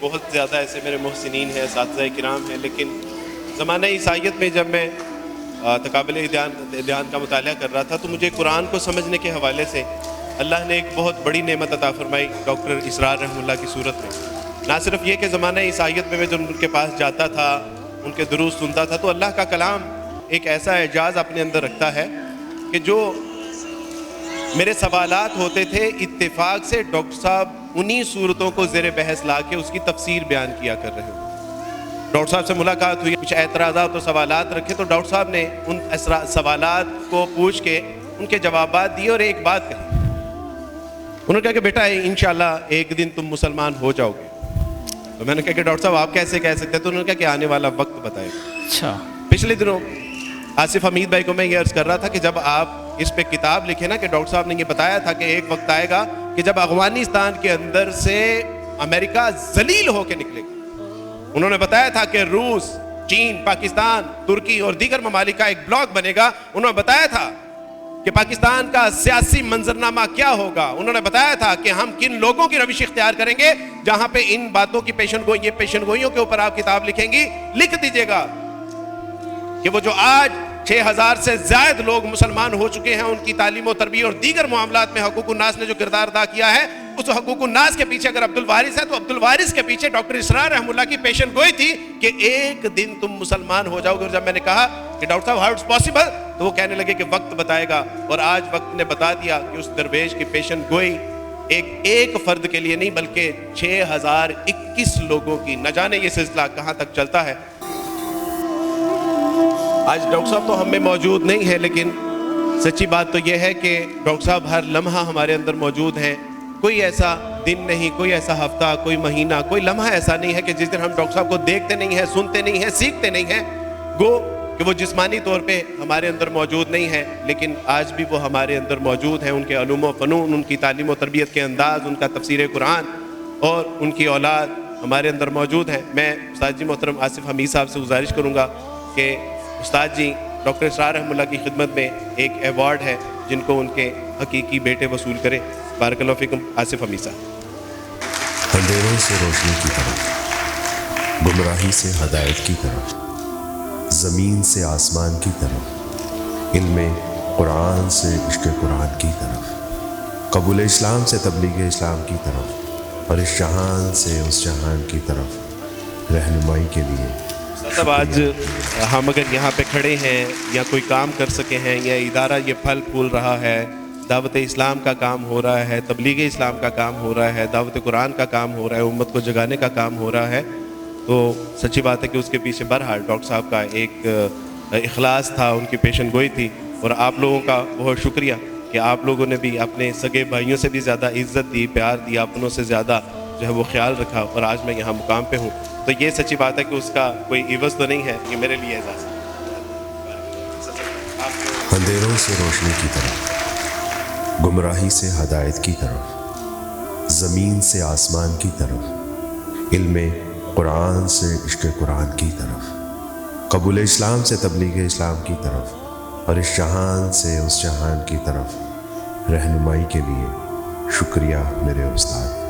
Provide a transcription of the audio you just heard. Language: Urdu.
بہت زیادہ ایسے میرے محسنین ہیں، اساتذہ کرام ہیں، لیکن زمانہ عیسائیت میں جب میں تقابل ادیان کا مطالعہ کر رہا تھا تو مجھے قرآن کو سمجھنے کے حوالے سے اللہ نے ایک بہت بڑی نعمت عطا فرمائی ڈاکٹر اسرار رحمہ اللہ کی صورت میں۔ نہ صرف یہ کہ زمانہ عیسائیت میں جب ان کے پاس جاتا تھا، ان کے دروس سنتا تھا، تو اللہ کا کلام ایک ایسا اعجاز اپنے اندر رکھتا ہے کہ جو میرے سوالات ہوتے تھے اتفاق سے ڈاکٹر صاحب انہی صورتوں کو زیر بحث لا کے اس کی تفسیر بیان کیا کر رہے ہیں۔ ڈاکٹر صاحب سے ملاقات ہوئی، کچھ اعتراضات و سوالات رکھے تو ڈاکٹر صاحب نے ان سوالات کو پوچھ کے ان کے جوابات دیے اور ایک بات کہی۔ انہوں نے کہا کہ بیٹا انشاءاللہ ایک دن تم مسلمان ہو جاؤ گے۔ تو میں نے کہا کہ ڈاکٹر صاحب آپ کیسے کہہ سکتے ہیں؟ تو انہوں نے کہا کہ آنے والا وقت بتائے گا۔ اچھا، پچھلے دنوں آصف حمید بھائی کو میں یہ عرض کر رہا تھا کہ جب آپ اس پہ کتاب لکھیں نا، کہ ڈاکٹر صاحب نے یہ بتایا تھا کہ ایک وقت آئے گا کہ جب افغانستان کے اندر سے امریکہ ذلیل ہو کے نکلے گا۔ انہوں نے بتایا تھا کہ روس، چین، پاکستان، ترکی اور دیگر ممالک کا ایک بلاک بنے گا۔ انہوں نے بتایا تھا کہ پاکستان کا سیاسی منظرنامہ کیا ہوگا۔ انہوں نے بتایا تھا کہ ہم کن لوگوں کی روش اختیار کریں گے۔ جہاں پہ ان باتوں کی پیشن گوئیوں کے اوپر آپ کتاب لکھیں گی، لکھ دیجئے گا کہ وہ جو آج 6000 سے زائد لوگ مسلمان ہو چکے ہیں، ان کی تعلیم و تربیت اور دیگر معاملات میں حقوق الناس نے جو کردار ادا کیا ہے، اس حقوق الناس کے پیچھے اگر عبدالوارث ہے تو عبدالوارث کے پیچھے ڈاکٹر اسرار رحمہ اللہ کی پیشن گوئی تھی کہ ایک دن تم مسلمان ہو جاؤ گے۔ اور جب میں نے کہا کہ ڈاکٹر صاحب ہاؤ اٹس پاسبل، تو وہ کہنے لگے کہ وقت بتائے گا۔ اور آج وقت نے بتا دیا کہ اس درویش کی پیشن گوئی ایک فرد کے لیے نہیں بلکہ 6021 لوگوں کی، نہ جانے یہ سلسلہ کہاں تک چلتا ہے۔ آج ڈاکٹر صاحب تو ہم میں موجود نہیں ہے، لیکن سچی بات تو یہ ہے کہ ڈاکٹر صاحب ہر لمحہ ہمارے اندر موجود ہیں۔ کوئی ایسا دن نہیں، کوئی ایسا ہفتہ، کوئی مہینہ، کوئی لمحہ ایسا نہیں ہے کہ جس دن ہم ڈاکٹر صاحب کو دیکھتے نہیں ہیں، سنتے نہیں ہیں، سیکھتے نہیں ہیں۔ گو کہ وہ جسمانی طور پہ ہمارے اندر موجود نہیں ہے، لیکن آج بھی وہ ہمارے اندر موجود ہیں۔ ان کے علوم و فنون، ان کی تعلیم و تربیت کے انداز، ان کا تفسیر قرآن اور ان کی اولاد ہمارے اندر موجود ہیں۔ میں استاد جی محترم آصف حمید صاحب سے گزارش کروں گا کہ استاد جی ڈاکٹر اسرار رحمہ اللہ کی خدمت میں ایک ایوارڈ ہے جن کو ان کے حقیقی بیٹے وصول کریں۔ بارک اللہ فیکم۔ آصف حمید صاحب۔ اندھیروں سے روشنی کی طرف، گمراہی سے ہدایت کی طرف، زمین سے آسمان کی طرف، علم قرآن سے عشق قرآن کی طرف، قبول اسلام سے تبلیغ اسلام کی طرف، اور اس جہان سے اس جہان کی طرف رہنمائی کے لیے صاحب آج ہم اگر یہاں پہ کھڑے ہیں یا کوئی کام کر سکے ہیں یا ادارہ یہ پھل پھول رہا ہے، دعوت اسلام کا کام ہو رہا ہے، تبلیغ اسلام کا کام ہو رہا ہے، دعوت قرآن کا کام ہو رہا ہے، امت کو جگانے کا کام ہو رہا ہے، تو سچی بات ہے کہ اس کے پیچھے بہرحال ڈاکٹر صاحب کا ایک اخلاص تھا، ان کی پیشن گوئی تھی۔ اور آپ لوگوں کا بہت شکریہ کہ آپ لوگوں نے بھی اپنے سگے بھائیوں سے بھی زیادہ عزت دی، پیار دیا، اپنوں سے زیادہ جو ہے وہ خیال رکھا، اور آج میں یہاں مقام پہ ہوں۔ تو یہ سچی بات ہے کہ اس کا کوئی عوض تو نہیں ہے، یہ میرے لیے اعزاز ہے۔ اندھیروں سے روشنی کی طرف، گمراہی سے ہدایت کی طرف، زمین سے آسمان کی طرف، علم قرآن سے عشق قرآن کی طرف، قبول اسلام سے تبلیغ اسلام کی طرف، اور اس جہان سے اس جہان کی طرف رہنمائی کے لیے شکریہ میرے استاد۔